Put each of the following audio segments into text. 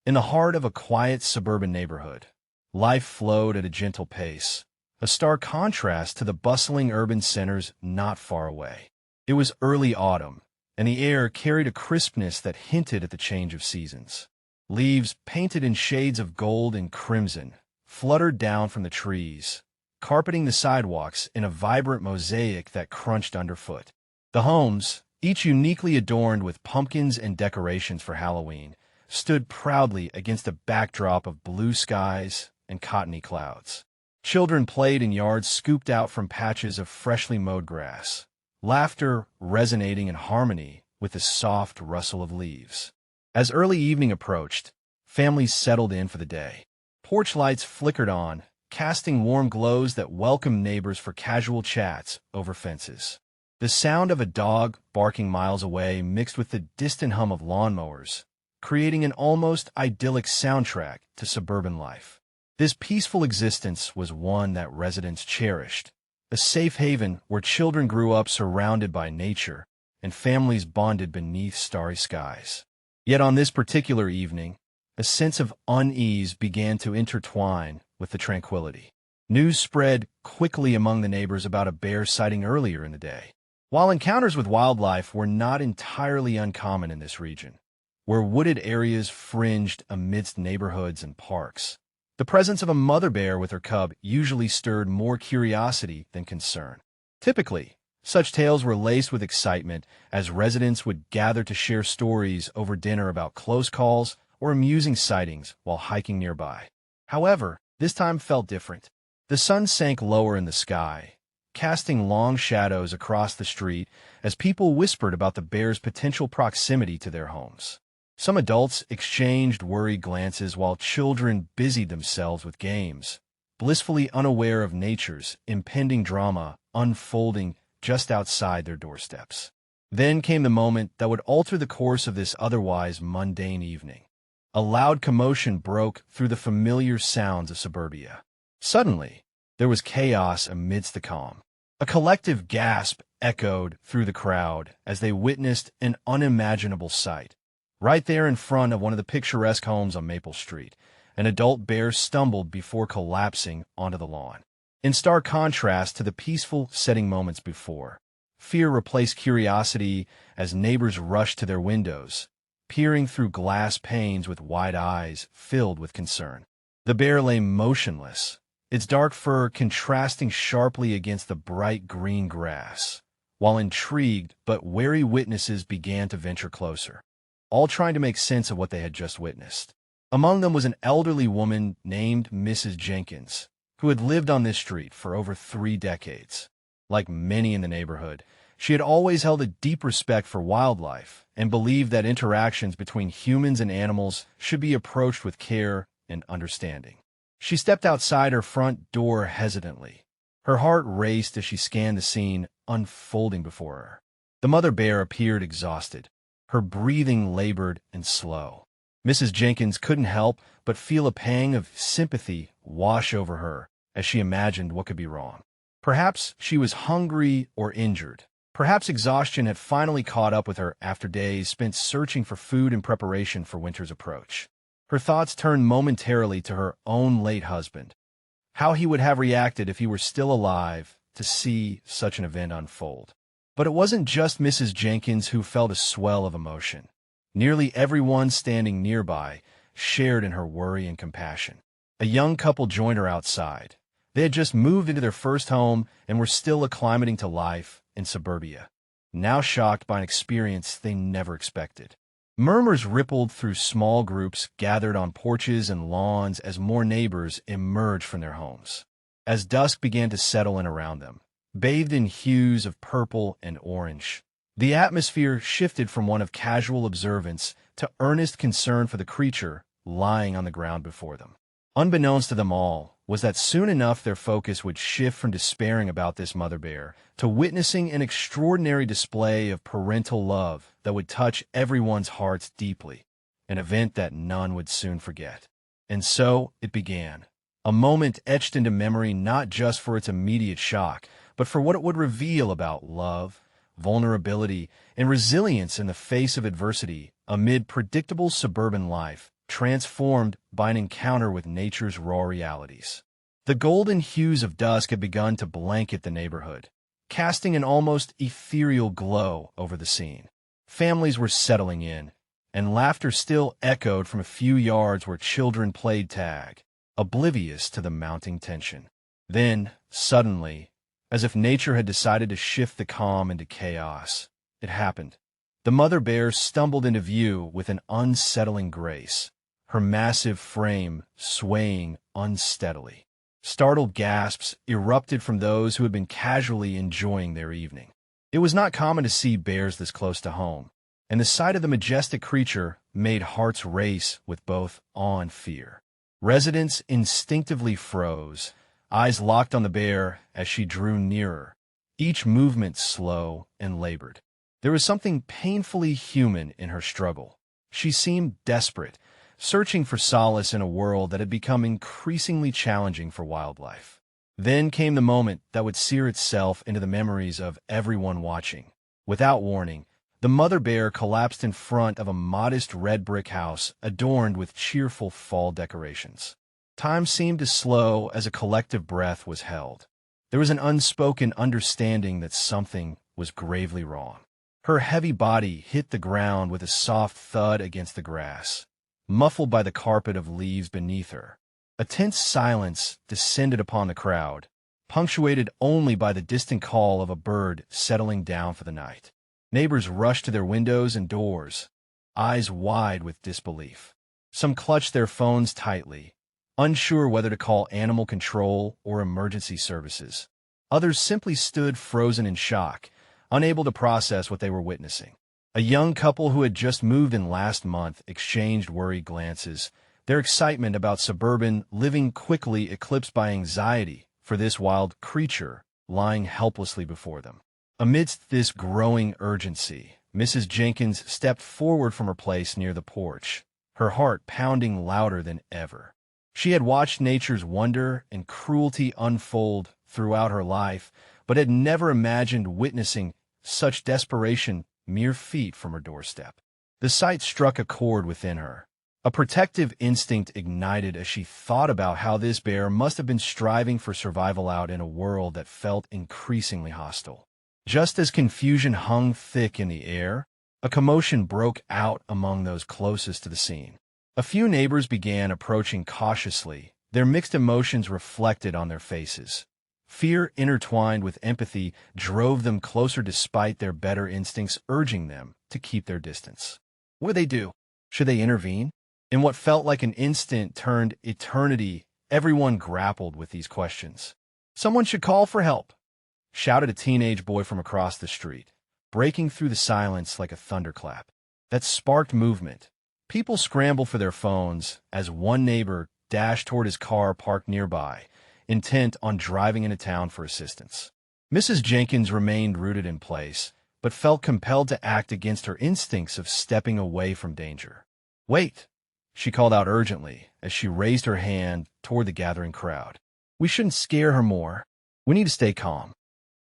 In the heart of a quiet suburban neighborhood, life flowed at a gentle pace, a stark contrast to the bustling urban centers not far away. It was early autumn, and the air carried a crispness that hinted at the change of seasons. Leaves, painted in shades of gold and crimson, fluttered down from the trees, carpeting the sidewalks in a vibrant mosaic that crunched underfoot. The homes, each uniquely adorned with pumpkins and decorations for Halloween, stood proudly against a backdrop of blue skies and cottony clouds. Children played in yards scooped out from patches of freshly mowed grass, laughter resonating in harmony with the soft rustle of leaves. As early evening approached, families settled in for the day. Porch lights flickered on, casting warm glows that welcomed neighbors for casual chats over fences. The sound of a dog barking miles away mixed with the distant hum of lawnmowers, creating an almost idyllic soundtrack to suburban life. This peaceful existence was one that residents cherished, a safe haven where children grew up surrounded by nature and families bonded beneath starry skies. Yet on this particular evening, a sense of unease began to intertwine with the tranquility. News spread quickly among the neighbors about a bear sighting earlier in the day. While encounters with wildlife were not entirely uncommon in this region, where wooded areas fringed amidst neighborhoods and parks, the presence of a mother bear with her cub usually stirred more curiosity than concern. Typically, such tales were laced with excitement as residents would gather to share stories over dinner about close calls or amusing sightings while hiking nearby. However, this time felt different. The sun sank lower in the sky, casting long shadows across the street as people whispered about the bear's potential proximity to their homes. Some adults exchanged worried glances while children busied themselves with games, blissfully unaware of nature's impending drama unfolding just outside their doorsteps. Then came the moment that would alter the course of this otherwise mundane evening. A loud commotion broke through the familiar sounds of suburbia. Suddenly, there was chaos amidst the calm. A collective gasp echoed through the crowd as they witnessed an unimaginable sight. Right there in front of one of the picturesque homes on Maple Street, an adult bear stumbled before collapsing onto the lawn. In stark contrast to the peaceful setting moments before, fear replaced curiosity as neighbors rushed to their windows, peering through glass panes with wide eyes filled with concern. The bear lay motionless, its dark fur contrasting sharply against the bright green grass, while intrigued but wary witnesses began to venture closer, all trying to make sense of what they had just witnessed. Among them was an elderly woman named Mrs. Jenkins, who had lived on this street for over 3 decades. Like many in the neighborhood, she had always held a deep respect for wildlife and believed that interactions between humans and animals should be approached with care and understanding. She stepped outside her front door hesitantly. Her heart raced as she scanned the scene unfolding before her. The mother bear appeared exhausted, her breathing labored and slow. Mrs. Jenkins couldn't help but feel a pang of sympathy wash over her as she imagined what could be wrong. Perhaps she was hungry or injured. Perhaps exhaustion had finally caught up with her after days spent searching for food in preparation for winter's approach. Her thoughts turned momentarily to her own late husband, how he would have reacted if he were still alive to see such an event unfold. But it wasn't just Mrs. Jenkins who felt a swell of emotion. Nearly everyone standing nearby shared in her worry and compassion. A young couple joined her outside. They had just moved into their first home and were still acclimating to life in suburbia, now shocked by an experience they never expected. Murmurs rippled through small groups gathered on porches and lawns as more neighbors emerged from their homes. As dusk began to settle in around them, bathed in hues of purple and orange, the atmosphere shifted from one of casual observance to earnest concern for the creature lying on the ground before them. Unbeknownst to them all was that soon enough their focus would shift from despairing about this mother bear to witnessing an extraordinary display of parental love that would touch everyone's hearts deeply, an event that none would soon forget. And so it began, a moment etched into memory not just for its immediate shock, but for what it would reveal about love, vulnerability, and resilience in the face of adversity amid predictable suburban life, transformed by an encounter with nature's raw realities. The golden hues of dusk had begun to blanket the neighborhood, casting an almost ethereal glow over the scene. Families were settling in, and laughter still echoed from a few yards where children played tag, oblivious to the mounting tension. Then, suddenly, as if nature had decided to shift the calm into chaos, it happened. The mother bear stumbled into view with an unsettling grace, her massive frame swaying unsteadily. Startled gasps erupted from those who had been casually enjoying their evening. It was not common to see bears this close to home, and the sight of the majestic creature made hearts race with both awe and fear. Residents instinctively froze, eyes locked on the bear as she drew nearer, each movement slow and labored. There was something painfully human in her struggle. She seemed desperate, searching for solace in a world that had become increasingly challenging for wildlife. Then came the moment that would sear itself into the memories of everyone watching. Without warning, the mother bear collapsed in front of a modest red brick house adorned with cheerful fall decorations. Time seemed to slow as a collective breath was held. There was an unspoken understanding that something was gravely wrong. Her heavy body hit the ground with a soft thud against the grass, muffled by the carpet of leaves beneath her. A tense silence descended upon the crowd, punctuated only by the distant call of a bird settling down for the night. Neighbors rushed to their windows and doors, eyes wide with disbelief. Some clutched their phones tightly, unsure whether to call animal control or emergency services. Others simply stood frozen in shock, unable to process what they were witnessing. A young couple who had just moved in last month exchanged worried glances, their excitement about suburban living quickly eclipsed by anxiety for this wild creature lying helplessly before them. Amidst this growing urgency, Mrs. Jenkins stepped forward from her place near the porch, her heart pounding louder than ever. She had watched nature's wonder and cruelty unfold throughout her life, but had never imagined witnessing such desperation mere feet from her doorstep. The sight struck a chord within her. A protective instinct ignited as she thought about how this bear must have been striving for survival out in a world that felt increasingly hostile. Just as confusion hung thick in the air, a commotion broke out among those closest to the scene. A few neighbors began approaching cautiously, their mixed emotions reflected on their faces. Fear intertwined with empathy drove them closer despite their better instincts urging them to keep their distance. What would they do? Should they intervene? In what felt like an instant turned eternity, everyone grappled with these questions. "Someone should call for help," shouted a teenage boy from across the street, breaking through the silence like a thunderclap. That sparked movement. People scrambled for their phones as one neighbor dashed toward his car parked nearby, intent on driving into town for assistance. Mrs. Jenkins remained rooted in place, but felt compelled to act against her instincts of stepping away from danger. "Wait," she called out urgently as she raised her hand toward the gathering crowd. "We shouldn't scare her more. We need to stay calm."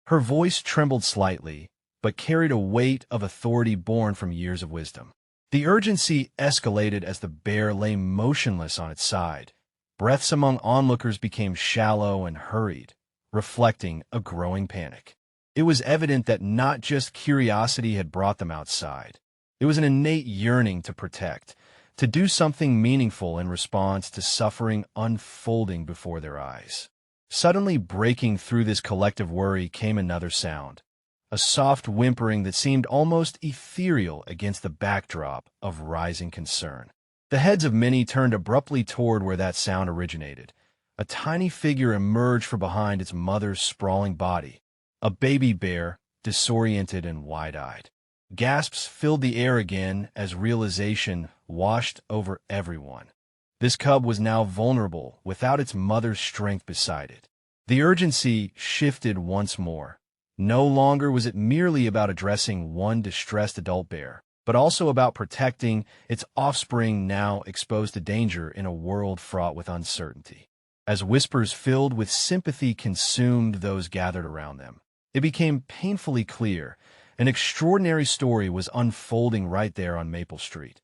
Her voice trembled slightly, but carried a weight of authority born from years of wisdom. The urgency escalated as the bear lay motionless on its side. Breaths among onlookers became shallow and hurried, reflecting a growing panic. It was evident that not just curiosity had brought them outside. It was an innate yearning to protect, to do something meaningful in response to suffering unfolding before their eyes. Suddenly breaking through this collective worry came another sound, a soft whimpering that seemed almost ethereal against the backdrop of rising concern. The heads of many turned abruptly toward where that sound originated. A tiny figure emerged from behind its mother's sprawling body, a baby bear, disoriented and wide-eyed. Gasps filled the air again as realization washed over everyone. This cub was now vulnerable without its mother's strength beside it. The urgency shifted once more. No longer was it merely about addressing one distressed adult bear, but also about protecting its offspring now exposed to danger in a world fraught with uncertainty. As whispers filled with sympathy consumed those gathered around them, it became painfully clear an extraordinary story was unfolding right there on Maple Street.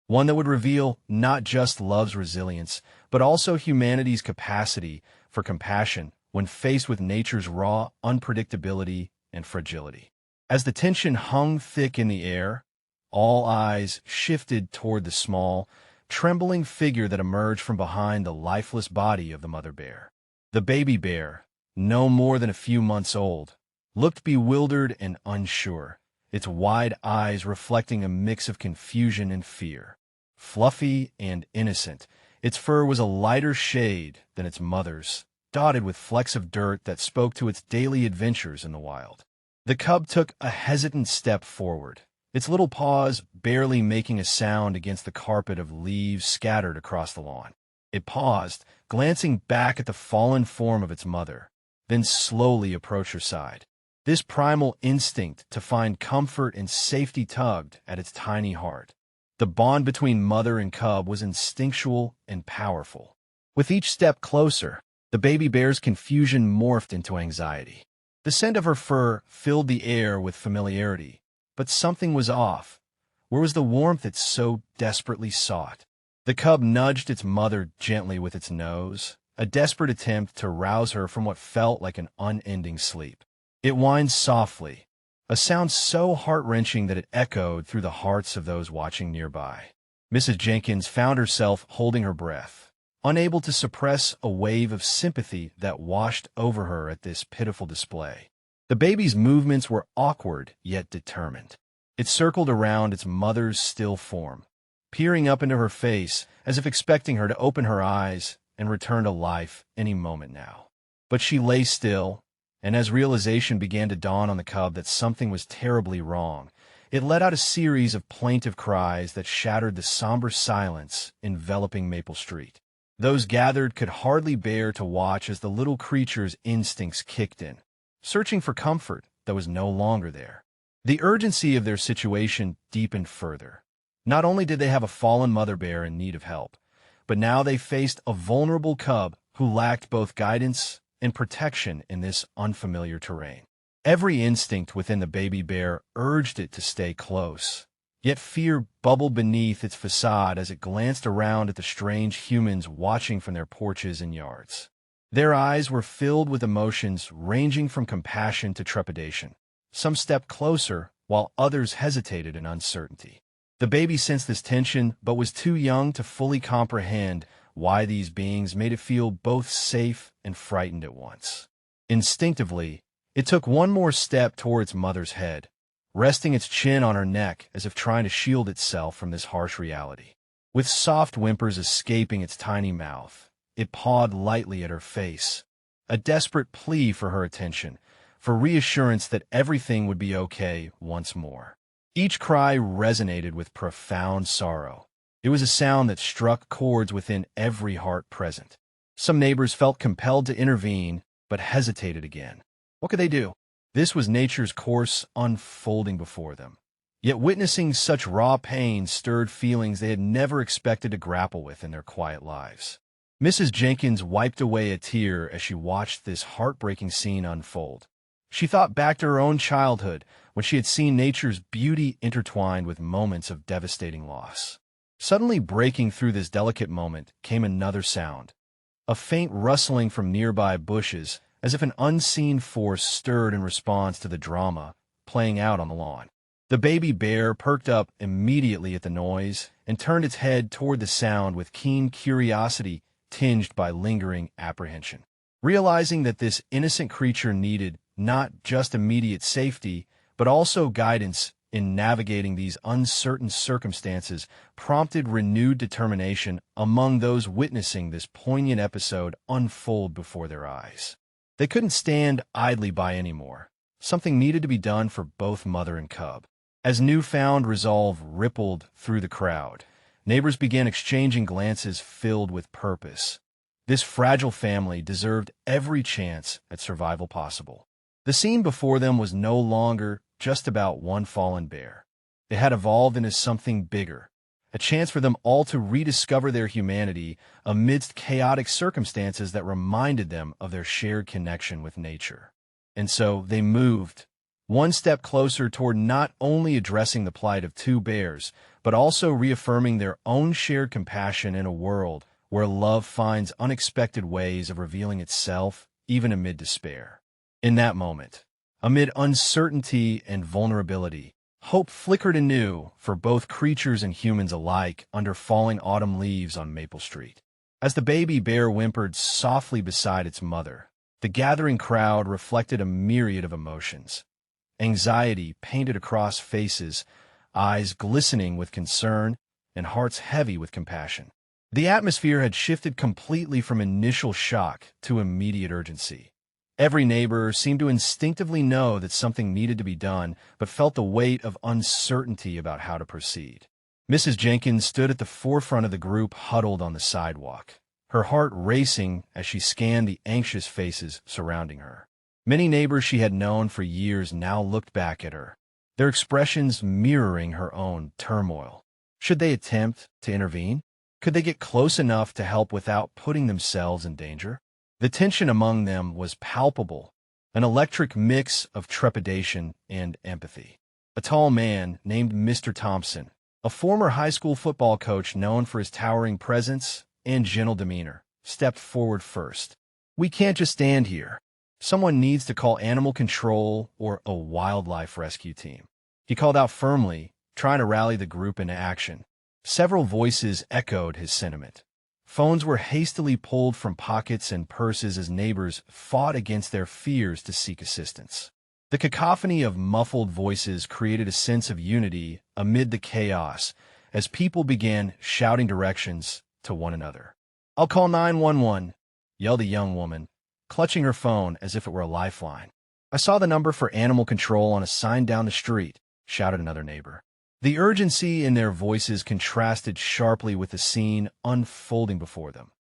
one that would reveal not just love's resilience, but also humanity's capacity for compassion when faced with nature's raw unpredictability and fragility. As the tension hung thick in the air, all eyes shifted toward the small, trembling figure that emerged from behind the lifeless body of the mother bear. The baby bear, no more than a few months old, looked bewildered and unsure, its wide eyes reflecting a mix of confusion and fear. Fluffy and innocent, its fur was a lighter shade than its mother's, dotted with flecks of dirt that spoke to its daily adventures in the wild. The cub took a hesitant step forward, its little paws barely making a sound against the carpet of leaves scattered across the lawn. It paused, glancing back at the fallen form of its mother, then slowly approached her side. This primal instinct to find comfort and safety tugged at its tiny heart. The bond between mother and cub was instinctual and powerful. With each step closer, the baby bear's confusion morphed into anxiety. The scent of her fur filled the air with familiarity, but something was off. Where was the warmth it so desperately sought? The cub nudged its mother gently with its nose, a desperate attempt to rouse her from what felt like an unending sleep. It whined softly, a sound so heart-wrenching that it echoed through the hearts of those watching nearby. Mrs. Jenkins found herself holding her breath, unable to suppress a wave of sympathy that washed over her at this pitiful display. The baby's movements were awkward yet determined. It circled around its mother's still form, peering up into her face as if expecting her to open her eyes and return to life any moment now. But she lay still, and as realization began to dawn on the cub that something was terribly wrong, it let out a series of plaintive cries that shattered the somber silence enveloping Maple Street. Those gathered could hardly bear to watch as the little creature's instincts kicked in, searching for comfort that was no longer there. The urgency of their situation deepened further. Not only did they have a fallen mother bear in need of help, but now they faced a vulnerable cub who lacked both guidance and protection in this unfamiliar terrain. Every instinct within the baby bear urged it to stay close, yet fear bubbled beneath its facade as it glanced around at the strange humans watching from their porches and yards. Their eyes were filled with emotions ranging from compassion to trepidation. Some stepped closer, while others hesitated in uncertainty. The baby sensed this tension, but was too young to fully comprehend why these beings made it feel both safe and frightened at once. Instinctively, it took one more step toward its mother's head, resting its chin on her neck as if trying to shield itself from this harsh reality. With soft whimpers escaping its tiny mouth, it pawed lightly at her face, a desperate plea for her attention, for reassurance that everything would be okay once more. Each cry resonated with profound sorrow. It was a sound that struck chords within every heart present. Some neighbors felt compelled to intervene, but hesitated again. What could they do? This was nature's course unfolding before them. Yet witnessing such raw pain stirred feelings they had never expected to grapple with in their quiet lives. Mrs. Jenkins wiped away a tear as she watched this heartbreaking scene unfold. She thought back to her own childhood, when she had seen nature's beauty intertwined with moments of devastating loss. Suddenly breaking through this delicate moment came another sound, a faint rustling from nearby bushes, as if an unseen force stirred in response to the drama playing out on the lawn. The baby bear perked up immediately at the noise and turned its head toward the sound with keen curiosity tinged by lingering apprehension. Realizing that this innocent creature needed not just immediate safety, but also guidance in navigating these uncertain circumstances, prompted renewed determination among those witnessing this poignant episode unfold before their eyes. They couldn't stand idly by anymore. Something needed to be done for both mother and cub. As newfound resolve rippled through the crowd, neighbors began exchanging glances filled with purpose. This fragile family deserved every chance at survival possible. The scene before them was no longer just about one fallen bear. It had evolved into something bigger, a chance for them all to rediscover their humanity amidst chaotic circumstances that reminded them of their shared connection with nature. And so they moved, one step closer toward not only addressing the plight of two bears, but also reaffirming their own shared compassion in a world where love finds unexpected ways of revealing itself, even amid despair. In that moment, amid uncertainty and vulnerability, hope flickered anew for both creatures and humans alike under falling autumn leaves on Maple Street. As the baby bear whimpered softly beside its mother, the gathering crowd reflected a myriad of emotions. Anxiety painted across faces, eyes glistening with concern, and hearts heavy with compassion. The atmosphere had shifted completely from initial shock to immediate urgency. Every neighbor seemed to instinctively know that something needed to be done, but felt the weight of uncertainty about how to proceed. Mrs. Jenkins stood at the forefront of the group huddled on the sidewalk, her heart racing as she scanned the anxious faces surrounding her. Many neighbors she had known for years now looked back at her, their expressions mirroring her own turmoil. Should they attempt to intervene? Could they get close enough to help without putting themselves in danger? The tension among them was palpable, an electric mix of trepidation and empathy. A tall man named Mr. Thompson, a former high school football coach known for his towering presence and gentle demeanor, stepped forward first. "We can't just stand here. Someone needs to call animal control or a wildlife rescue team." He called out firmly, trying to rally the group into action. Several voices echoed his sentiment. Phones were hastily pulled from pockets and purses as neighbors fought against their fears to seek assistance. The cacophony of muffled voices created a sense of unity amid the chaos as people began shouting directions to one another. "I'll call 911, yelled a young woman, clutching her phone as if it were a lifeline. "I saw the number for animal control on a sign down the street," shouted another neighbor. The urgency in their voices contrasted sharply with the scene unfolding before them.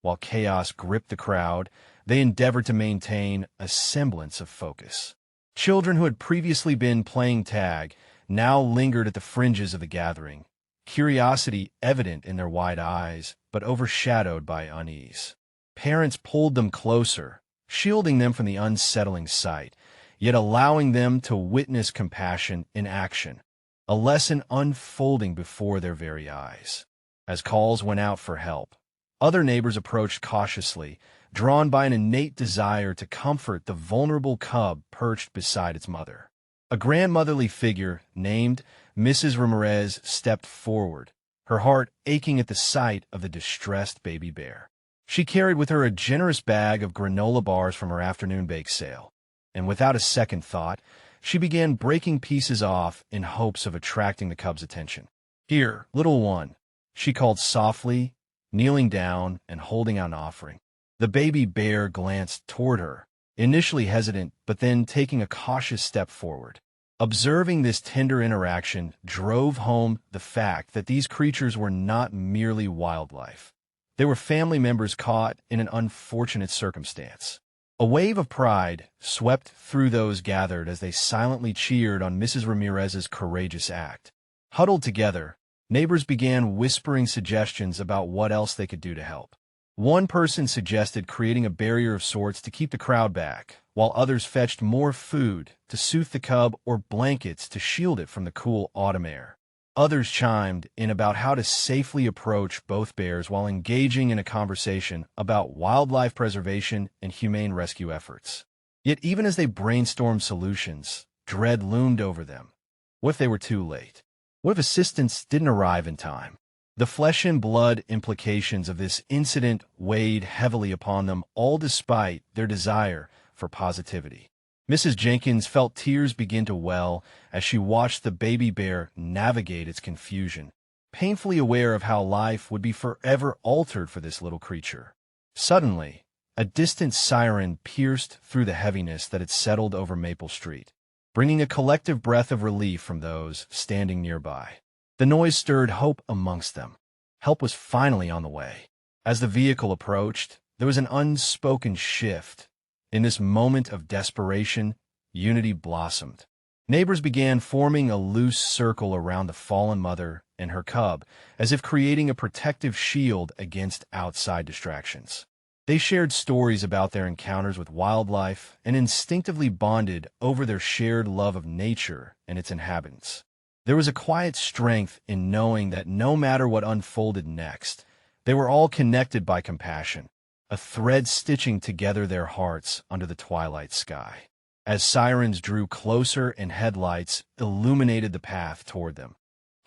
While chaos gripped the crowd, they endeavored to maintain a semblance of focus. Children who had previously been playing tag now lingered at the fringes of the gathering, curiosity evident in their wide eyes, but overshadowed by unease. Parents pulled them closer, shielding them from the unsettling sight, yet allowing them to witness compassion in action, a lesson unfolding before their very eyes. As calls went out for help, other neighbors approached cautiously, drawn by an innate desire to comfort the vulnerable cub perched beside its mother. A grandmotherly figure named Mrs. Ramirez stepped forward, her heart aching at the sight of the distressed baby bear. She carried with her a generous bag of granola bars from her afternoon bake sale, and without a second thought, she began breaking pieces off in hopes of attracting the cub's attention. "Here, little one," she called softly, kneeling down and holding out an offering. The baby bear glanced toward her, initially hesitant but then taking a cautious step forward. Observing this tender interaction drove home the fact that these creatures were not merely wildlife. They were family members caught in an unfortunate circumstance. A wave of pride swept through those gathered as they silently cheered on Mrs. Ramirez's courageous act. Huddled together, neighbors began whispering suggestions about what else they could do to help. One person suggested creating a barrier of sorts to keep the crowd back, while others fetched more food to soothe the cub or blankets to shield it from the cool autumn air. Others chimed in about how to safely approach both bears while engaging in a conversation about wildlife preservation and humane rescue efforts. Yet even as they brainstormed solutions, dread loomed over them. What if they were too late? What if assistance didn't arrive in time? The flesh and blood implications of this incident weighed heavily upon them, all despite their desire for positivity. Mrs. Jenkins felt tears begin to well as she watched the baby bear navigate its confusion, painfully aware of how life would be forever altered for this little creature. Suddenly, a distant siren pierced through the heaviness that had settled over Maple Street, bringing a collective breath of relief from those standing nearby. The noise stirred hope amongst them. Help was finally on the way. As the vehicle approached, there was an unspoken shift. In this moment of desperation, unity blossomed. Neighbors began forming a loose circle around the fallen mother and her cub, as if creating a protective shield against outside distractions. They shared stories about their encounters with wildlife and instinctively bonded over their shared love of nature and its inhabitants. There was a quiet strength in knowing that no matter what unfolded next, they were all connected by compassion, a thread stitching together their hearts under the twilight sky. As sirens drew closer and headlights illuminated the path toward them,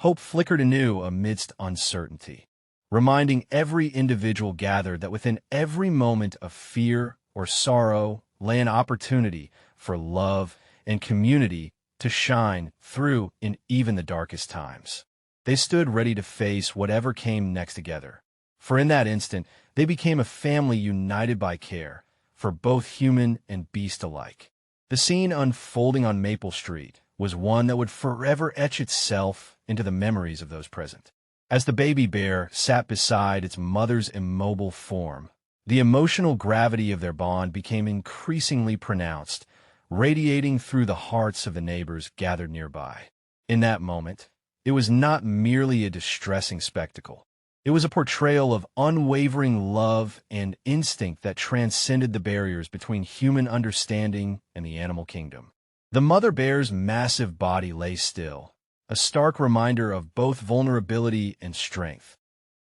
hope flickered anew amidst uncertainty, reminding every individual gathered that within every moment of fear or sorrow lay an opportunity for love and community to shine through in even the darkest times. They stood ready to face whatever came next together, for in that instant they became a family united by care for both human and beast alike. The scene unfolding on Maple Street was one that would forever etch itself into the memories of those present. As the baby bear sat beside its mother's immobile form, the emotional gravity of their bond became increasingly pronounced, radiating through the hearts of the neighbors gathered nearby. In that moment, it was not merely a distressing spectacle. It was a portrayal of unwavering love and instinct that transcended the barriers between human understanding and the animal kingdom. The mother bear's massive body lay still, a stark reminder of both vulnerability and strength.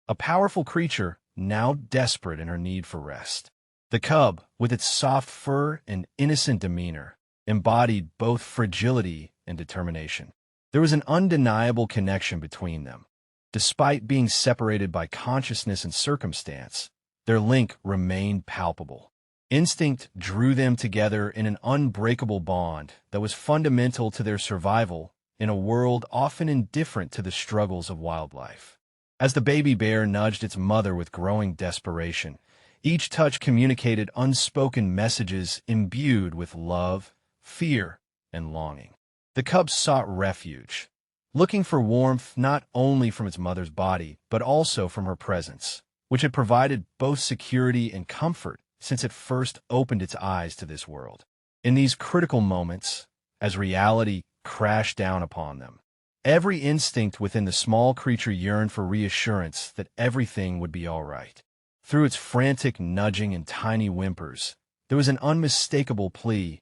A powerful creature, now desperate in her need for rest. The cub, with its soft fur and innocent demeanor, embodied both fragility and determination. There was an undeniable connection between them. Despite being separated by consciousness and circumstance, their link remained palpable. Instinct drew them together in an unbreakable bond that was fundamental to their survival in a world often indifferent to the struggles of wildlife. As the baby bear nudged its mother with growing desperation, each touch communicated unspoken messages imbued with love, fear, and longing. The cub sought refuge, looking for warmth not only from its mother's body, but also from her presence, which had provided both security and comfort since it first opened its eyes to this world. In these critical moments, as reality crashed down upon them, every instinct within the small creature yearned for reassurance that everything would be all right. Through its frantic nudging and tiny whimpers, there was an unmistakable plea,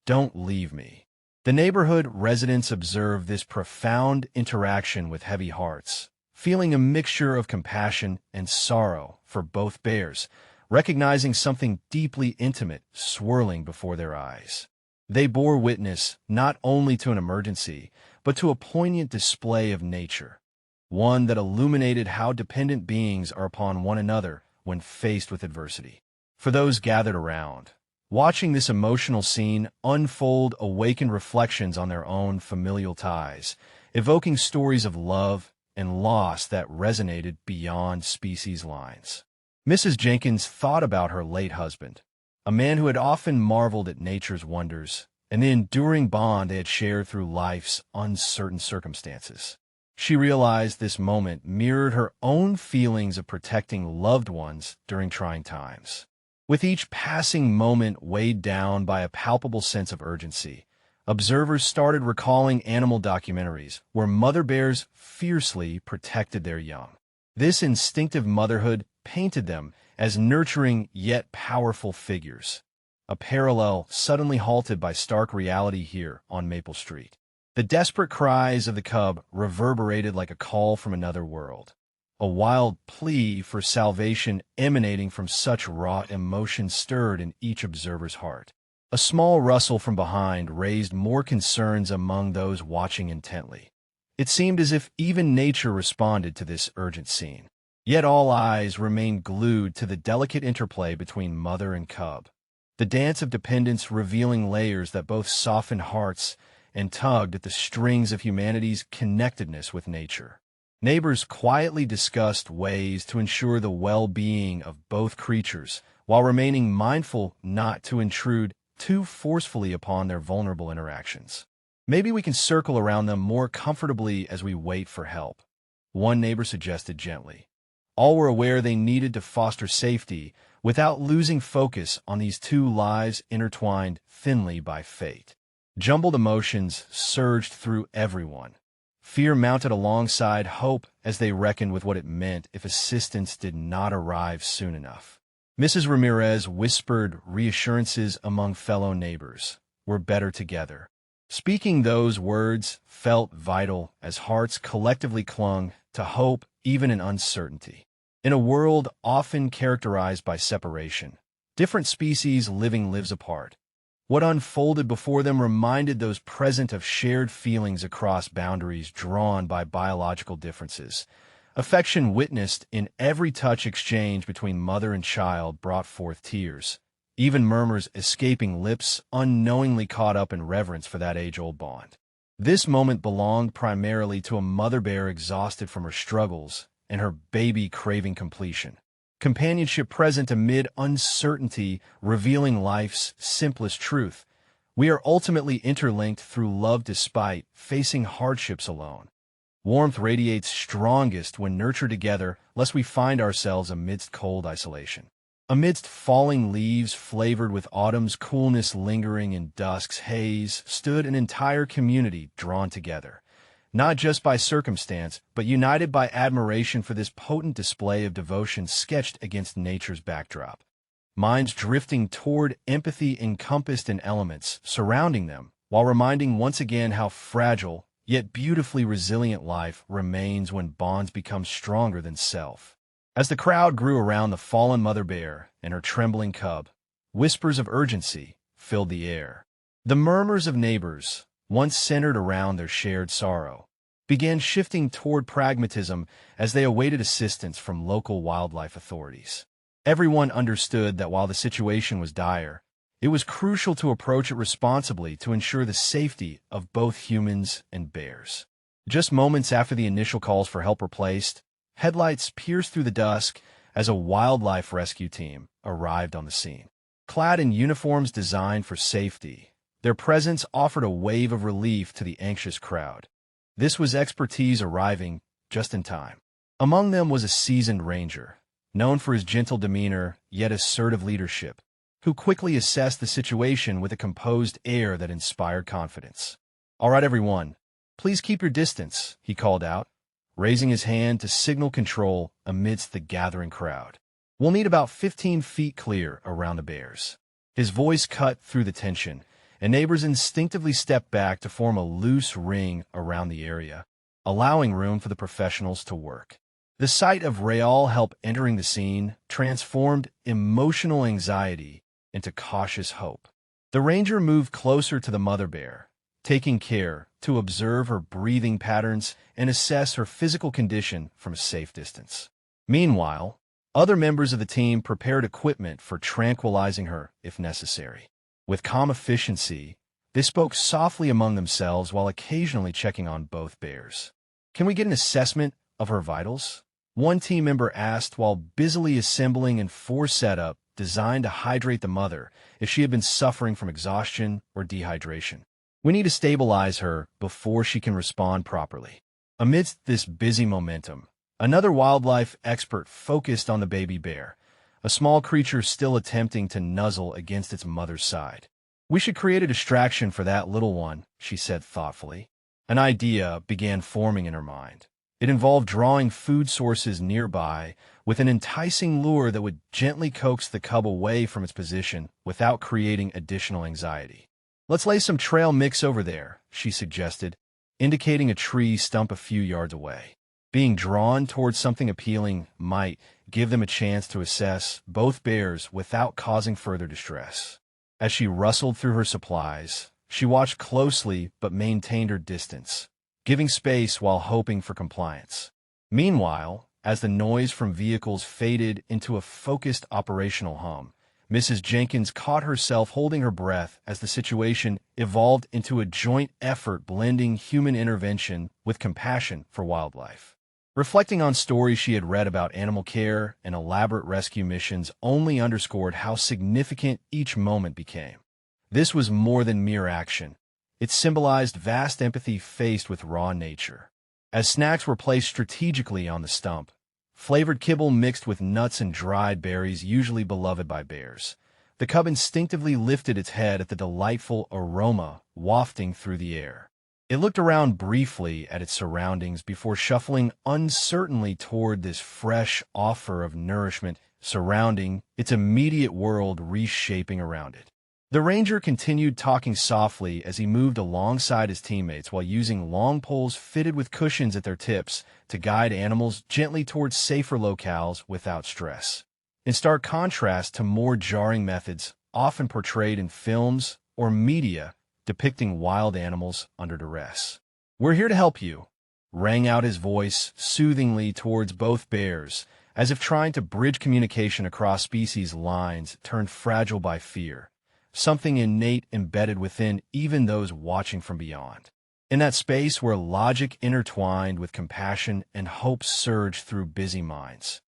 "Don't leave me." The neighborhood residents observed this profound interaction with heavy hearts, feeling a mixture of compassion and sorrow for both bears, recognizing something deeply intimate swirling before their eyes. They bore witness not only to an emergency, but to a poignant display of nature, one that illuminated how dependent beings are upon one another when faced with adversity. For those gathered around, watching this emotional scene unfold awakened reflections on their own familial ties, evoking stories of love and loss that resonated beyond species lines. Mrs. Jenkins thought about her late husband, a man who had often marveled at nature's wonders and the enduring bond they had shared through life's uncertain circumstances. She realized this moment mirrored her own feelings of protecting loved ones during trying times. With each passing moment weighed down by a palpable sense of urgency, observers started recalling animal documentaries where mother bears fiercely protected their young. This instinctive motherhood painted them as nurturing yet powerful figures, a parallel suddenly halted by stark reality here on Maple Street. The desperate cries of the cub reverberated like a call from another world, a wild plea for salvation emanating from such raw emotion stirred in each observer's heart. A small rustle from behind raised more concerns among those watching intently. It seemed as if even nature responded to this urgent scene. Yet all eyes remained glued to the delicate interplay between mother and cub, the dance of dependence revealing layers that both softened hearts and tugged at the strings of humanity's connectedness with nature. Neighbors quietly discussed ways to ensure the well-being of both creatures while remaining mindful not to intrude too forcefully upon their vulnerable interactions. "Maybe we can circle around them more comfortably as we wait for help," one neighbor suggested gently. All were aware they needed to foster safety without losing focus on these two lives intertwined thinly by fate. Jumbled emotions surged through everyone. Fear mounted alongside hope as they reckoned with what it meant if assistance did not arrive soon enough. Mrs. Ramirez whispered reassurances among fellow neighbors. We're better together. Speaking those words felt vital as hearts collectively clung to hope even in uncertainty. In a world often characterized by separation, different species living lives apart. What unfolded before them reminded those present of shared feelings across boundaries drawn by biological differences. Affection witnessed in every touch exchange between mother and child brought forth tears, even murmurs escaping lips unknowingly caught up in reverence for that age-old bond. This moment belonged primarily to a mother bear exhausted from her struggles and her baby craving completion. Companionship present amid uncertainty, revealing life's simplest truth. We are ultimately interlinked through love despite facing hardships alone. Warmth radiates strongest when nurtured together, lest we find ourselves amidst cold isolation. Amidst falling leaves flavored with autumn's coolness lingering in dusk's haze, stood an entire community drawn together, not just by circumstance, but united by admiration for this potent display of devotion sketched against nature's backdrop. Minds drifting toward empathy encompassed in elements surrounding them, while reminding once again how fragile, yet beautifully resilient life remains when bonds become stronger than self. As the crowd grew around the fallen mother bear and her trembling cub, whispers of urgency filled the air. The murmurs of neighbors, once centered around their shared sorrow, began shifting toward pragmatism as they awaited assistance from local wildlife authorities. Everyone understood that while the situation was dire, it was crucial to approach it responsibly to ensure the safety of both humans and bears. Just moments after the initial calls for help were placed, headlights pierced through the dusk as a wildlife rescue team arrived on the scene. Clad in uniforms designed for safety, their presence offered a wave of relief to the anxious crowd. This was expertise arriving just in time. Among them was a seasoned ranger, known for his gentle demeanor yet assertive leadership, who quickly assessed the situation with a composed air that inspired confidence. "All right, everyone, please keep your distance," he called out, raising his hand to signal control amidst the gathering crowd. "We'll need about 15 feet clear around the bears." His voice cut through the tension, and neighbors instinctively stepped back to form a loose ring around the area, allowing room for the professionals to work. The sight of Raal help entering the scene transformed emotional anxiety into cautious hope. The ranger moved closer to the mother bear, taking care to observe her breathing patterns and assess her physical condition from a safe distance. Meanwhile, other members of the team prepared equipment for tranquilizing her if necessary. With calm efficiency, they spoke softly among themselves while occasionally checking on both bears. "Can we get an assessment of her vitals?" one team member asked while busily assembling an IV setup designed to hydrate the mother if she had been suffering from exhaustion or dehydration. "We need to stabilize her before she can respond properly." Amidst this busy momentum, another wildlife expert focused on the baby bear, a small creature still attempting to nuzzle against its mother's side. "We should create a distraction for that little one," she said thoughtfully. An idea began forming in her mind. It involved drawing food sources nearby with an enticing lure that would gently coax the cub away from its position without creating additional anxiety. "Let's lay some trail mix over there," she suggested, indicating a tree stump a few yards away. Being drawn towards something appealing might give them a chance to assess both bears without causing further distress. As she rustled through her supplies, she watched closely but maintained her distance, giving space while hoping for compliance. Meanwhile, as the noise from vehicles faded into a focused operational hum, Mrs. Jenkins caught herself holding her breath as the situation evolved into a joint effort blending human intervention with compassion for wildlife. Reflecting on stories she had read about animal care and elaborate rescue missions only underscored how significant each moment became. This was more than mere action. It symbolized vast empathy faced with raw nature. As snacks were placed strategically on the stump, flavored kibble mixed with nuts and dried berries usually beloved by bears, the cub instinctively lifted its head at the delightful aroma wafting through the air. It looked around briefly at its surroundings before shuffling uncertainly toward this fresh offer of nourishment surrounding its immediate world reshaping around it. The ranger continued talking softly as he moved alongside his teammates while using long poles fitted with cushions at their tips to guide animals gently towards safer locales without stress. In stark contrast to more jarring methods often portrayed in films or media depicting wild animals under duress. "We're here to help you," rang out his voice soothingly towards both bears, as if trying to bridge communication across species lines turned fragile by fear, something innate embedded within even those watching from beyond. In that space where logic intertwined with compassion and hope surged through busy minds,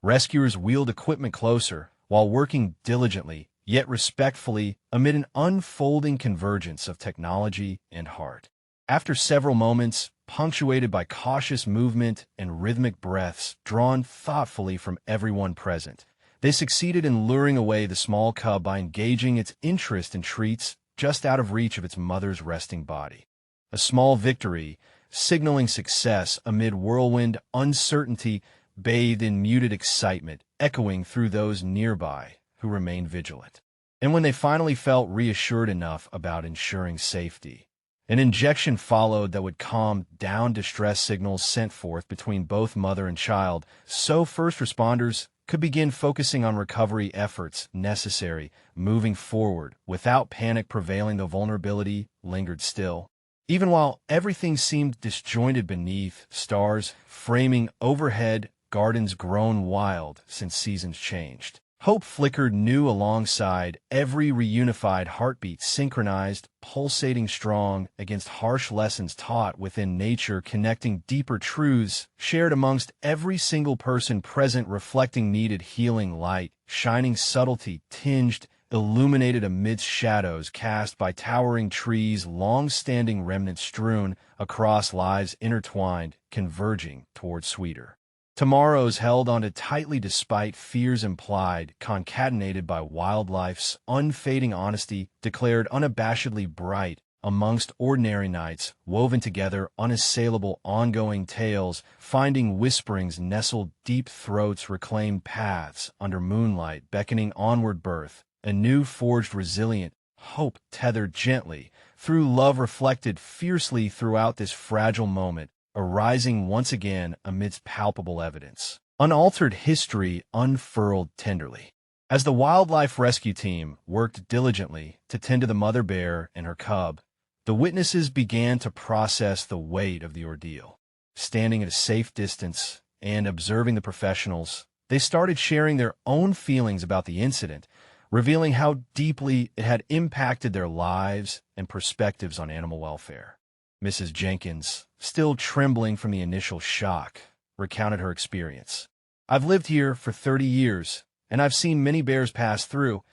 rescuers wheeled equipment closer while working diligently yet respectfully amid an unfolding convergence of technology and heart. After several moments, punctuated by cautious movement and rhythmic breaths drawn thoughtfully from everyone present, they succeeded in luring away the small cub by engaging its interest in treats just out of reach of its mother's resting body. A small victory, signaling success amid whirlwind uncertainty bathed in muted excitement, echoing through those nearby who remained vigilant. And when they finally felt reassured enough about ensuring safety, an injection followed that would calm down distress signals sent forth between both mother and child, so first responders could begin focusing on recovery efforts necessary moving forward without panic prevailing. The vulnerability lingered still. Even while everything seemed disjointed beneath, stars framing overhead, gardens grown wild since seasons changed. Hope flickered new alongside every reunified heartbeat, synchronized, pulsating strong against harsh lessons taught within nature, connecting deeper truths shared amongst every single person present, reflecting needed healing light, shining subtlety tinged, illuminated amidst shadows cast by towering trees, long-standing remnants strewn across lives intertwined, converging toward sweeter tomorrows held onto tightly despite fears implied, concatenated by wildlife's unfading honesty, declared unabashedly bright amongst ordinary nights, woven together unassailable ongoing tales, finding whisperings nestled deep throats, reclaimed paths under moonlight, beckoning onward birth, a new forged resilient hope tethered gently through love, reflected fiercely throughout this fragile moment, arising once again amidst palpable evidence. Unaltered history unfurled tenderly. As the wildlife rescue team worked diligently to tend to the mother bear and her cub, the witnesses began to process the weight of the ordeal. Standing at a safe distance and observing the professionals, they started sharing their own feelings about the incident, revealing how deeply it had impacted their lives and perspectives on animal welfare. Mrs. Jenkins, still trembling from the initial shock, recounted her experience. "I've lived here for 30 years, and I've seen many bears pass through,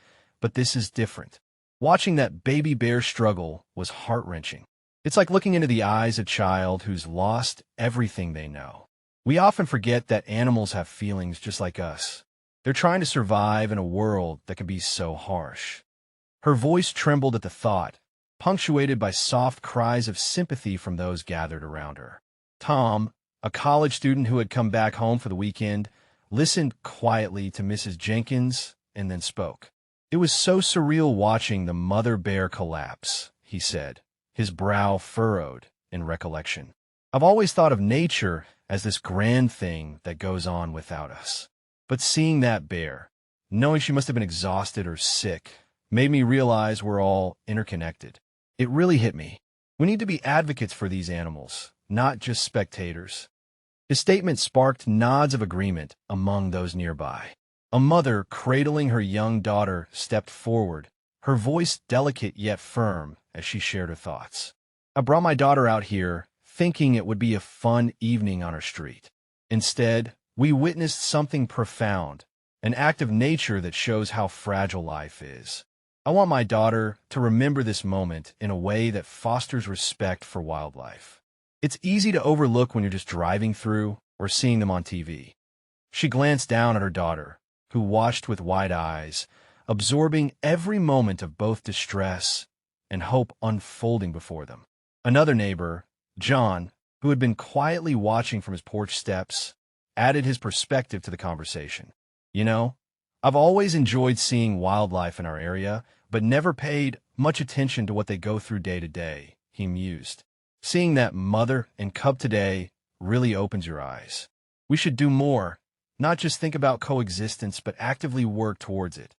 but this is different. Watching that baby bear struggle was heart-wrenching. It's like looking into the eyes of a child who's lost everything they know. We often forget that animals have feelings just like us. They're trying to survive in a world that can be so harsh." Her voice trembled at the thought, punctuated by soft cries of sympathy from those gathered around her. Tom, a college student who had come back home for the weekend, listened quietly to Mrs. Jenkins and then spoke. "It was so surreal watching the mother bear collapse," he said, his brow furrowed in recollection. "I've always thought of nature as this grand thing that goes on without us. But seeing that bear, knowing she must have been exhausted or sick, made me realize we're all interconnected. It really hit me. We need to be advocates for these animals, not just spectators." His statement sparked nods of agreement among those nearby. A mother cradling her young daughter stepped forward, her voice delicate yet firm as she shared her thoughts. "I brought my daughter out here thinking it would be a fun evening on our street. Instead, we witnessed something profound, an act of nature that shows how fragile life is. I want my daughter to remember this moment in a way that fosters respect for wildlife. It's easy to overlook when you're just driving through or seeing them on TV." She glanced down at her daughter, who watched with wide eyes, absorbing every moment of both distress and hope unfolding before them. Another neighbor, John, who had been quietly watching from his porch steps, added his perspective to the conversation. "You know, I've always enjoyed seeing wildlife in our area, but never paid much attention to what they go through day to day, he mused. Seeing that mother and cub today really opens your eyes. We should do more, not just think about coexistence, but actively work towards it.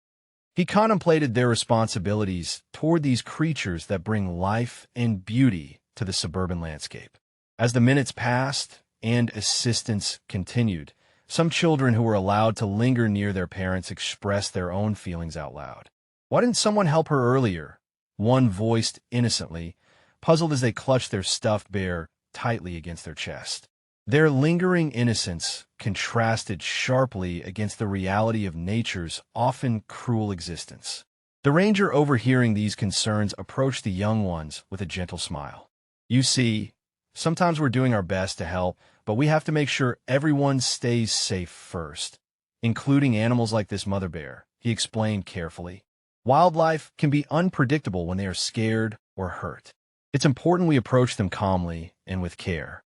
He contemplated their responsibilities toward these creatures that bring life and beauty to the suburban landscape. As the minutes passed and assistance continued, some children who were allowed to linger near their parents expressed their own feelings out loud. "Why didn't someone help her earlier?" one voiced innocently, puzzled as they clutched their stuffed bear tightly against their chest. Their lingering innocence contrasted sharply against the reality of nature's often cruel existence. The ranger, overhearing these concerns, approached the young ones with a gentle smile. "You see, sometimes we're doing our best to help, but we have to make sure everyone stays safe first, including animals like this mother bear," he explained carefully. "Wildlife can be unpredictable when they are scared or hurt. It's important we approach them calmly and with care."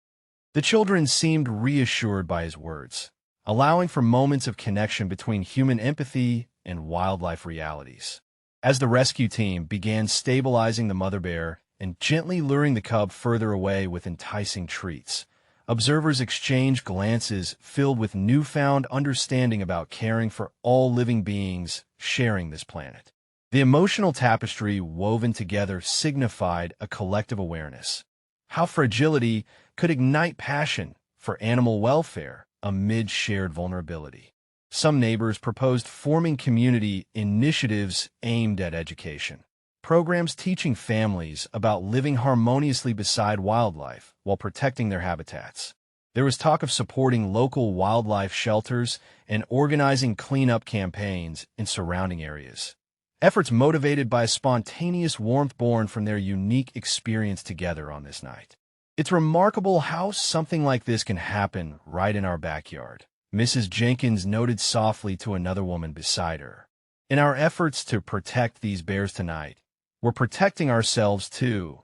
The children seemed reassured by his words, allowing for moments of connection between human empathy and wildlife realities. As the rescue team began stabilizing the mother bear and gently luring the cub further away with enticing treats, observers exchanged glances filled with newfound understanding about caring for all living beings sharing this planet. The emotional tapestry woven together signified a collective awareness. How fragility could ignite passion for animal welfare amid shared vulnerability. Some neighbors proposed forming community initiatives aimed at education, programs teaching families about living harmoniously beside wildlife while protecting their habitats. There was talk of supporting local wildlife shelters and organizing cleanup campaigns in surrounding areas. Efforts motivated by a spontaneous warmth born from their unique experience together on this night. "It's remarkable how something like this can happen right in our backyard," Mrs. Jenkins noted softly to another woman beside her. "In our efforts to protect these bears tonight, we're protecting ourselves too.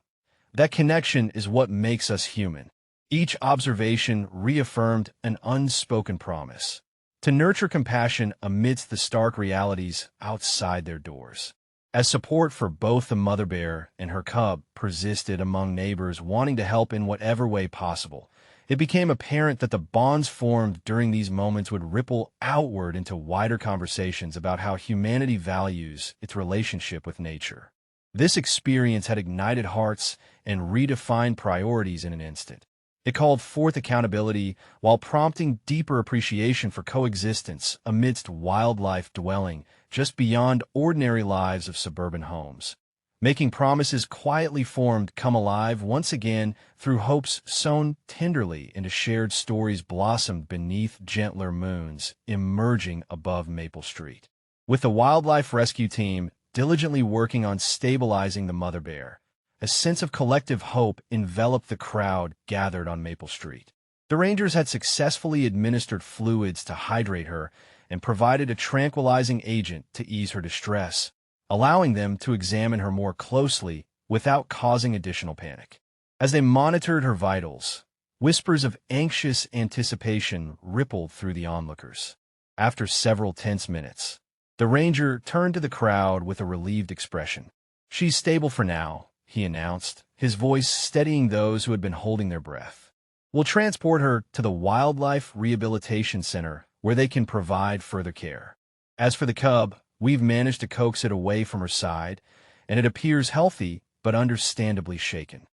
That connection is what makes us human." Each observation reaffirmed an unspoken promise to nurture compassion amidst the stark realities outside their doors. As support for both the mother bear and her cub persisted among neighbors wanting to help in whatever way possible, it became apparent that the bonds formed during these moments would ripple outward into wider conversations about how humanity values its relationship with nature. This experience had ignited hearts and redefined priorities in an instant. It called forth accountability while prompting deeper appreciation for coexistence amidst wildlife dwelling just beyond ordinary lives of suburban homes. Making promises quietly formed come alive once again through hopes sown tenderly into shared stories blossomed beneath gentler moons emerging above Maple Street. With the wildlife rescue team diligently working on stabilizing the mother bear, a sense of collective hope enveloped the crowd gathered on Maple Street. The Rangers had successfully administered fluids to hydrate her and provided a tranquilizing agent to ease her distress, allowing them to examine her more closely without causing additional panic. As they monitored her vitals, whispers of anxious anticipation rippled through the onlookers. After several tense minutes, the Ranger turned to the crowd with a relieved expression. "She's stable for now," he announced, his voice steadying those who had been holding their breath. "We'll transport her to the Wildlife Rehabilitation Center where they can provide further care. As for the cub, we've managed to coax it away from her side, and it appears healthy but understandably shaken."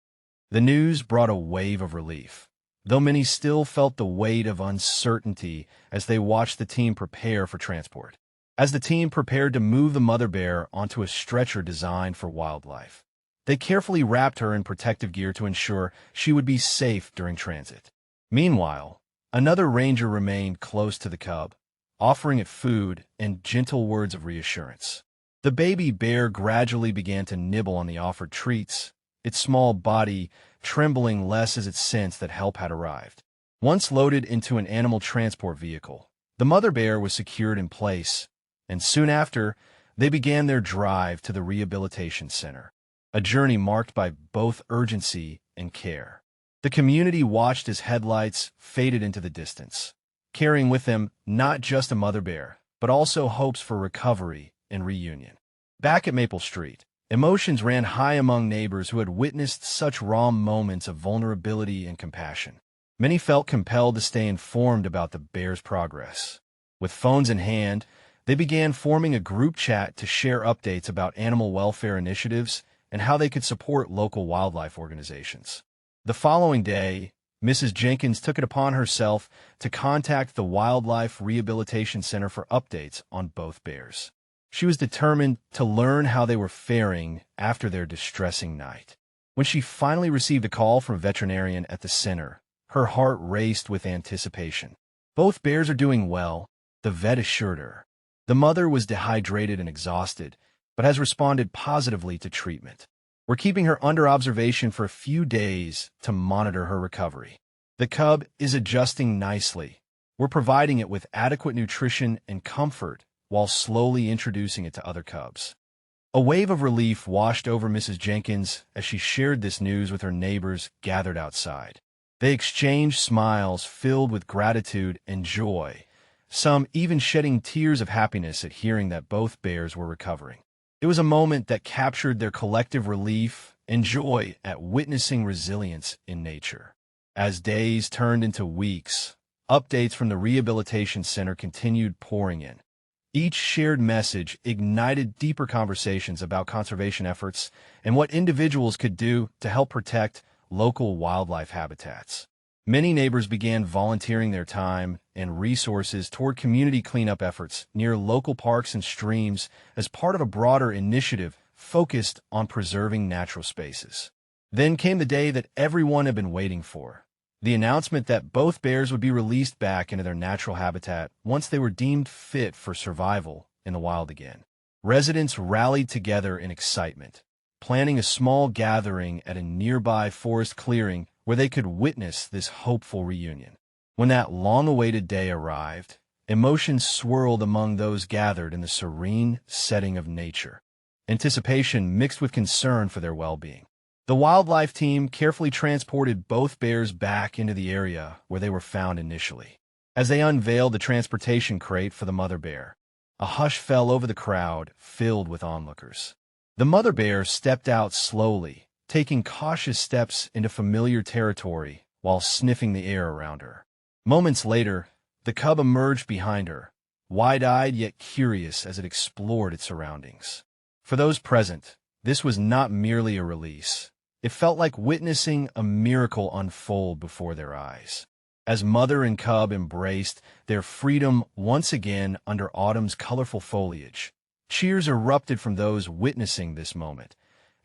The news brought a wave of relief, though many still felt the weight of uncertainty as they watched the team prepare for transport. As the team prepared to move the mother bear onto a stretcher designed for wildlife, they carefully wrapped her in protective gear to ensure she would be safe during transit. Meanwhile, another ranger remained close to the cub, offering it food and gentle words of reassurance. The baby bear gradually began to nibble on the offered treats, its small body trembling less as it sensed that help had arrived. Once loaded into an animal transport vehicle, the mother bear was secured in place, and soon after, they began their drive to the rehabilitation center, a journey marked by both urgency and care. The community watched as headlights faded into the distance, carrying with them not just a mother bear, but also hopes for recovery and reunion. Back at Maple Street, emotions ran high among neighbors who had witnessed such raw moments of vulnerability and compassion. Many felt compelled to stay informed about the bear's progress. With phones in hand, they began forming a group chat to share updates about animal welfare initiatives and how they could support local wildlife organizations. The following day, Mrs. Jenkins took it upon herself to contact the Wildlife Rehabilitation Center for updates on both bears. She was determined to learn how they were faring after their distressing night. When she finally received a call from a veterinarian at the center, her heart raced with anticipation. Both bears are doing well, the vet assured her. The mother was dehydrated and exhausted, but has responded positively to treatment. We're keeping her under observation for a few days to monitor her recovery. The cub is adjusting nicely. We're providing it with adequate nutrition and comfort while slowly introducing it to other cubs. A wave of relief washed over Mrs. Jenkins as she shared this news with her neighbors gathered outside. They exchanged smiles filled with gratitude and joy, some even shedding tears of happiness at hearing that both bears were recovering. It was a moment that captured their collective relief and joy at witnessing resilience in nature. As days turned into weeks, updates from the Rehabilitation Center continued pouring in. Each shared message ignited deeper conversations about conservation efforts and what individuals could do to help protect local wildlife habitats. Many neighbors began volunteering their time and resources toward community cleanup efforts near local parks and streams as part of a broader initiative focused on preserving natural spaces. Then came the day that everyone had been waiting for, the announcement that both bears would be released back into their natural habitat once they were deemed fit for survival in the wild again. Residents rallied together in excitement, planning a small gathering at a nearby forest clearing where they could witness this hopeful reunion. When that long-awaited day arrived, emotions swirled among those gathered in the serene setting of nature, anticipation mixed with concern for their well-being. The wildlife team carefully transported both bears back into the area where they were found initially. As they unveiled the transportation crate for the mother bear, a hush fell over the crowd, filled with onlookers. The mother bear stepped out slowly, taking cautious steps into familiar territory while sniffing the air around her. Moments later, the cub emerged behind her, wide-eyed yet curious as it explored its surroundings. For those present, this was not merely a release. It felt like witnessing a miracle unfold before their eyes. As mother and cub embraced their freedom once again under autumn's colorful foliage, cheers erupted from those witnessing this moment,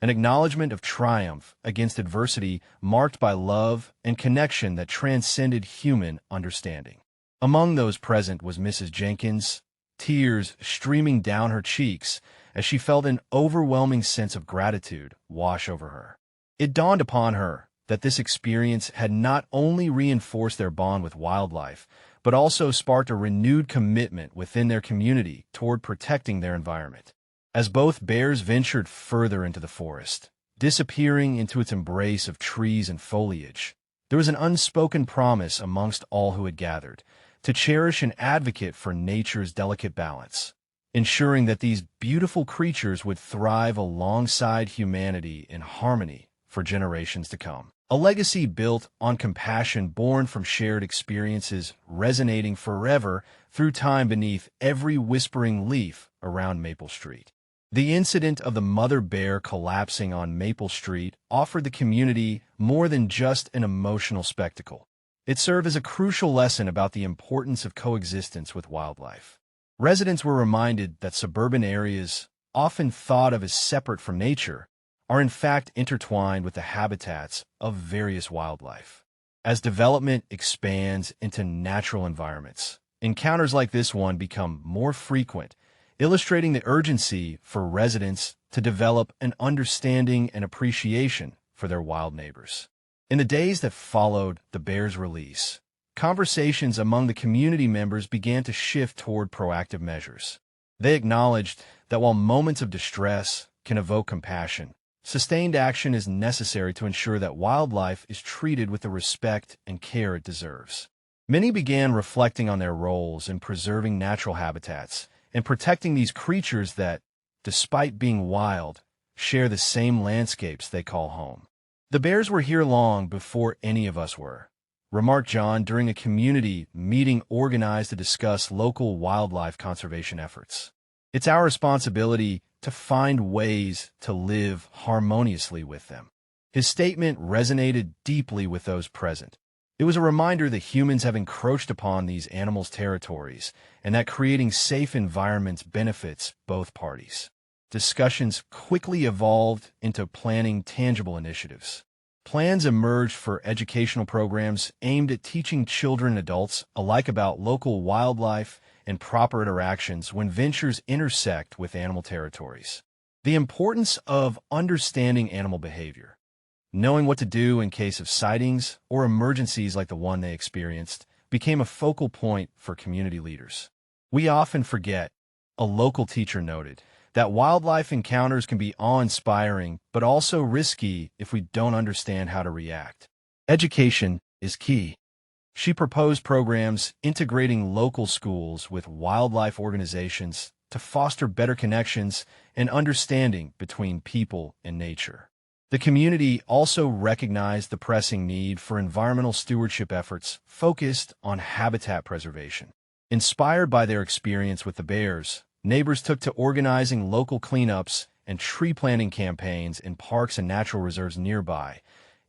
an acknowledgement of triumph against adversity marked by love and connection that transcended human understanding. Among those present was Mrs. Jenkins, tears streaming down her cheeks as she felt an overwhelming sense of gratitude wash over her. It dawned upon her that this experience had not only reinforced their bond with wildlife, but also sparked a renewed commitment within their community toward protecting their environment. As both bears ventured further into the forest, disappearing into its embrace of trees and foliage, there was an unspoken promise amongst all who had gathered to cherish and advocate for nature's delicate balance, ensuring that these beautiful creatures would thrive alongside humanity in harmony for generations to come. A legacy built on compassion born from shared experiences resonating forever through time beneath every whispering leaf around Maple Street. The incident of the mother bear collapsing on Maple Street offered the community more than just an emotional spectacle. It served as a crucial lesson about the importance of coexistence with wildlife. Residents were reminded that suburban areas, often thought of as separate from nature, are in fact intertwined with the habitats of various wildlife. As development expands into natural environments, encounters like this one become more frequent, illustrating the urgency for residents to develop an understanding and appreciation for their wild neighbors. In the days that followed the bear's release, conversations among the community members began to shift toward proactive measures. They acknowledged that while moments of distress can evoke compassion, sustained action is necessary to ensure that wildlife is treated with the respect and care it deserves. Many began reflecting on their roles in preserving natural habitats and protecting these creatures that, despite being wild, share the same landscapes they call home. The bears were here long before any of us were, remarked John during a community meeting organized to discuss local wildlife conservation efforts. It's our responsibility to find ways to live harmoniously with them. His statement resonated deeply with those present. It was a reminder that humans have encroached upon these animals' territories and that creating safe environments benefits both parties. Discussions quickly evolved into planning tangible initiatives. Plans emerged for educational programs aimed at teaching children and adults alike about local wildlife and proper interactions when ventures intersect with animal territories. The importance of understanding animal behavior, knowing what to do in case of sightings or emergencies like the one they experienced, became a focal point for community leaders. We often forget, a local teacher noted, that wildlife encounters can be awe-inspiring but also risky if we don't understand how to react. Education is key. She proposed programs integrating local schools with wildlife organizations to foster better connections and understanding between people and nature. The community also recognized the pressing need for environmental stewardship efforts focused on habitat preservation. Inspired by their experience with the bears, neighbors took to organizing local cleanups and tree planting campaigns in parks and natural reserves nearby,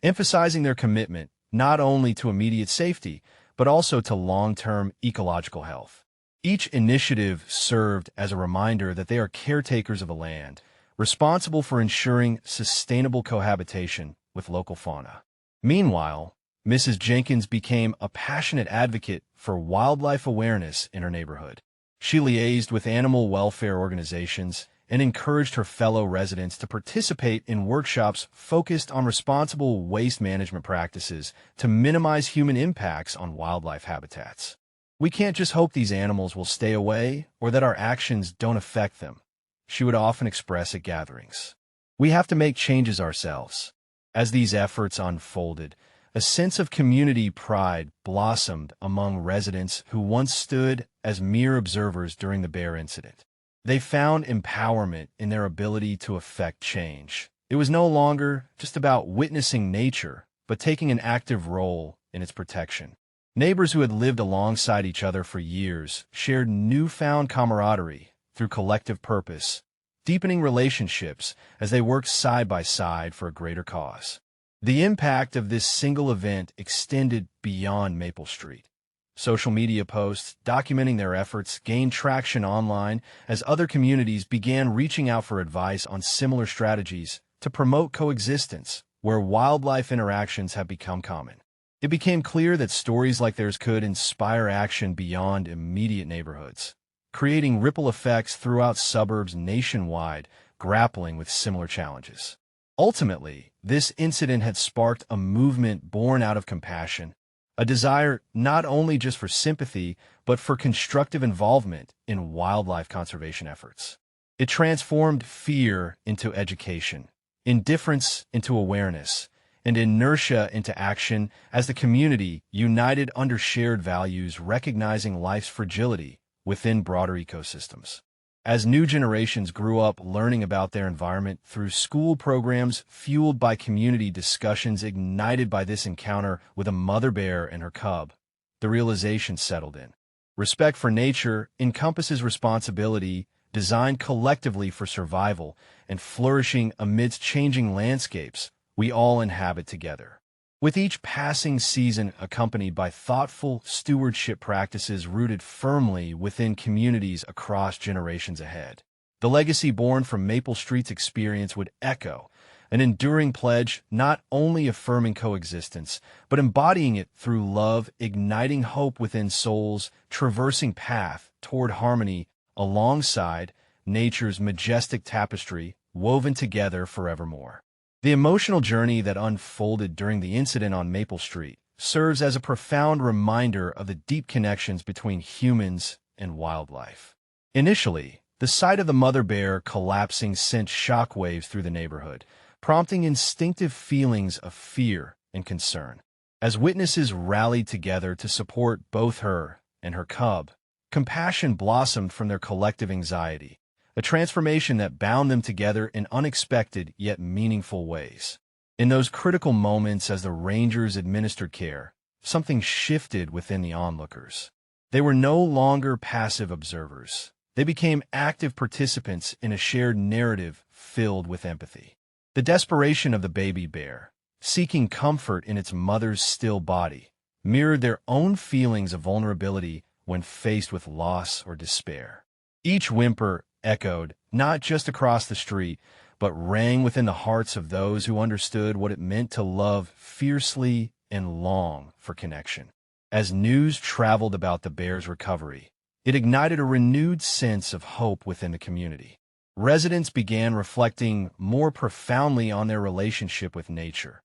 emphasizing their commitment not only to immediate safety, but also to long-term ecological health. Each initiative served as a reminder that they are caretakers of the land, responsible for ensuring sustainable cohabitation with local fauna. Meanwhile, Mrs. Jenkins became a passionate advocate for wildlife awareness in her neighborhood. She liaised with animal welfare organizations and encouraged her fellow residents to participate in workshops focused on responsible waste management practices to minimize human impacts on wildlife habitats. We can't just hope these animals will stay away or that our actions don't affect them, she would often express at gatherings. We have to make changes ourselves. As these efforts unfolded, a sense of community pride blossomed among residents who once stood as mere observers during the bear incident. They found empowerment in their ability to affect change. It was no longer just about witnessing nature, but taking an active role in its protection. Neighbors who had lived alongside each other for years shared newfound camaraderie through collective purpose, deepening relationships as they worked side by side for a greater cause. The impact of this single event extended beyond Maple Street. Social media posts documenting their efforts gained traction online as other communities began reaching out for advice on similar strategies to promote coexistence where wildlife interactions have become common. It became clear that stories like theirs could inspire action beyond immediate neighborhoods, creating ripple effects throughout suburbs nationwide grappling with similar challenges. Ultimately, this incident had sparked a movement born out of compassion, a desire not only just for sympathy, but for constructive involvement in wildlife conservation efforts. It transformed fear into education, indifference into awareness, and inertia into action as the community united under shared values recognizing life's fragility within broader ecosystems. As new generations grew up learning about their environment through school programs fueled by community discussions ignited by this encounter with a mother bear and her cub, the realization settled in. Respect for nature encompasses responsibility designed collectively for survival and flourishing amidst changing landscapes we all inhabit together. With each passing season accompanied by thoughtful stewardship practices rooted firmly within communities across generations ahead. The legacy born from Maple Street's experience would echo, an enduring pledge not only affirming coexistence, but embodying it through love, igniting hope within souls, traversing path toward harmony alongside nature's majestic tapestry woven together forevermore. The emotional journey that unfolded during the incident on Maple Street serves as a profound reminder of the deep connections between humans and wildlife. Initially, the sight of the mother bear collapsing sent shockwaves through the neighborhood, prompting instinctive feelings of fear and concern. As witnesses rallied together to support both her and her cub, compassion blossomed from their collective anxiety, a transformation that bound them together in unexpected yet meaningful ways. In those critical moments as the rangers administered care, something shifted within the onlookers. They were no longer passive observers. They became active participants in a shared narrative filled with empathy. The desperation of the baby bear, seeking comfort in its mother's still body, mirrored their own feelings of vulnerability when faced with loss or despair. Each whimper echoed not just across the street, but rang within the hearts of those who understood what it meant to love fiercely and long for connection. As news traveled about the bear's recovery, it ignited a renewed sense of hope within the community. Residents began reflecting more profoundly on their relationship with nature,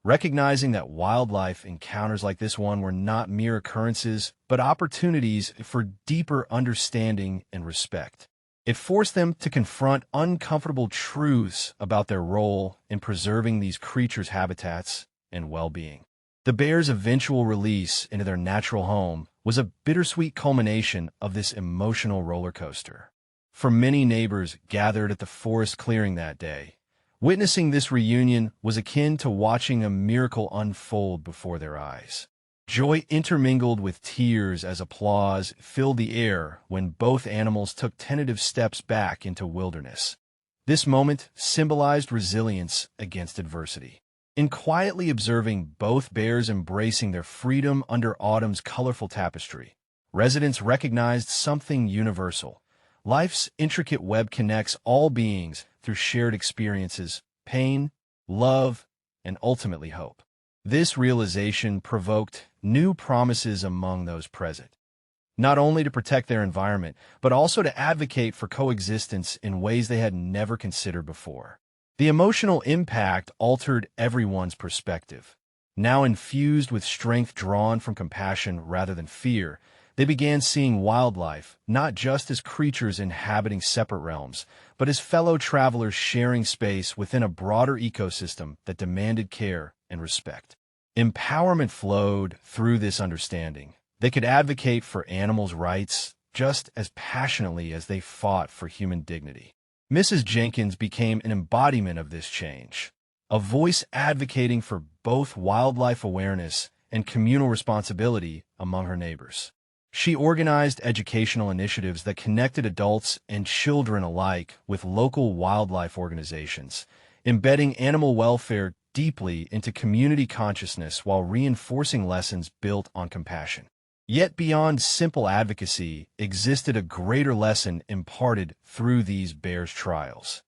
recognizing that wildlife encounters like this one were not mere occurrences, but opportunities for deeper understanding and respect. It forced them to confront uncomfortable truths about their role in preserving these creatures' habitats and well-being. The bears' eventual release into their natural home was a bittersweet culmination of this emotional roller coaster. For many neighbors gathered at the forest clearing that day, witnessing this reunion was akin to watching a miracle unfold before their eyes. Joy intermingled with tears as applause filled the air when both animals took tentative steps back into wilderness. This moment symbolized resilience against adversity. In quietly observing both bears embracing their freedom under autumn's colorful tapestry, residents recognized something universal. Life's intricate web connects all beings through shared experiences, pain, love, and ultimately hope. This realization provoked new promises among those present, not only to protect their environment, but also to advocate for coexistence in ways they had never considered before. The emotional impact altered everyone's perspective. Now infused with strength drawn from compassion rather than fear, they began seeing wildlife not just as creatures inhabiting separate realms, but as fellow travelers sharing space within a broader ecosystem that demanded care and respect. Empowerment flowed through this understanding. They could advocate for animals' rights just as passionately as they fought for human dignity. Mrs. Jenkins became an embodiment of this change, a voice advocating for both wildlife awareness and communal responsibility among her neighbors. She organized educational initiatives that connected adults and children alike with local wildlife organizations, embedding animal welfare deeply into community consciousness while reinforcing lessons built on compassion. Yet beyond simple advocacy existed a greater lesson imparted through these bears' trials.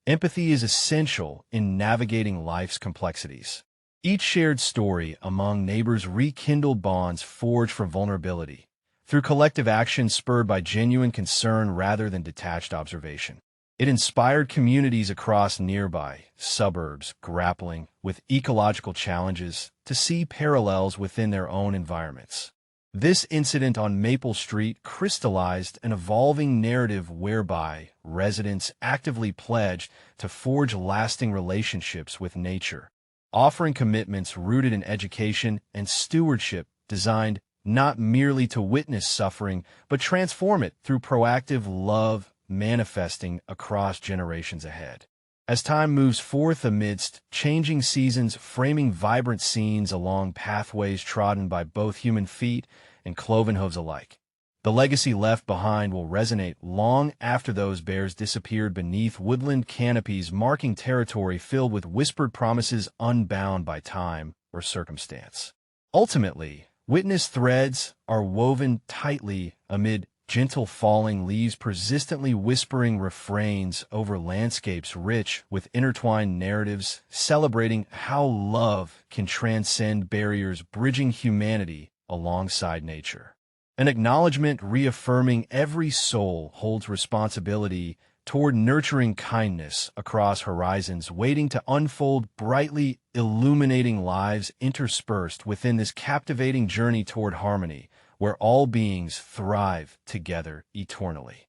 Empathy is essential in navigating life's complexities. Each shared story among neighbors rekindled bonds forged from vulnerability, through collective action spurred by genuine concern rather than detached observation. It inspired communities across nearby suburbs grappling with ecological challenges to see parallels within their own environments. This incident on Maple Street crystallized an evolving narrative whereby residents actively pledged to forge lasting relationships with nature, offering commitments rooted in education and stewardship designed not merely to witness suffering, but transform it through proactive love manifesting across generations ahead. As time moves forth amidst changing seasons, framing vibrant scenes along pathways trodden by both human feet and cloven hooves alike, the legacy left behind will resonate long after those bears disappeared beneath woodland canopies, marking territory filled with whispered promises unbound by time or circumstance. Ultimately, witness threads are woven tightly amid gentle falling leaves, persistently whispering refrains over landscapes rich with intertwined narratives, celebrating how love can transcend barriers, bridging humanity alongside nature. An acknowledgement reaffirming every soul holds responsibility toward nurturing kindness across horizons, waiting to unfold brightly, illuminating lives interspersed within this captivating journey toward harmony, where all beings thrive together eternally.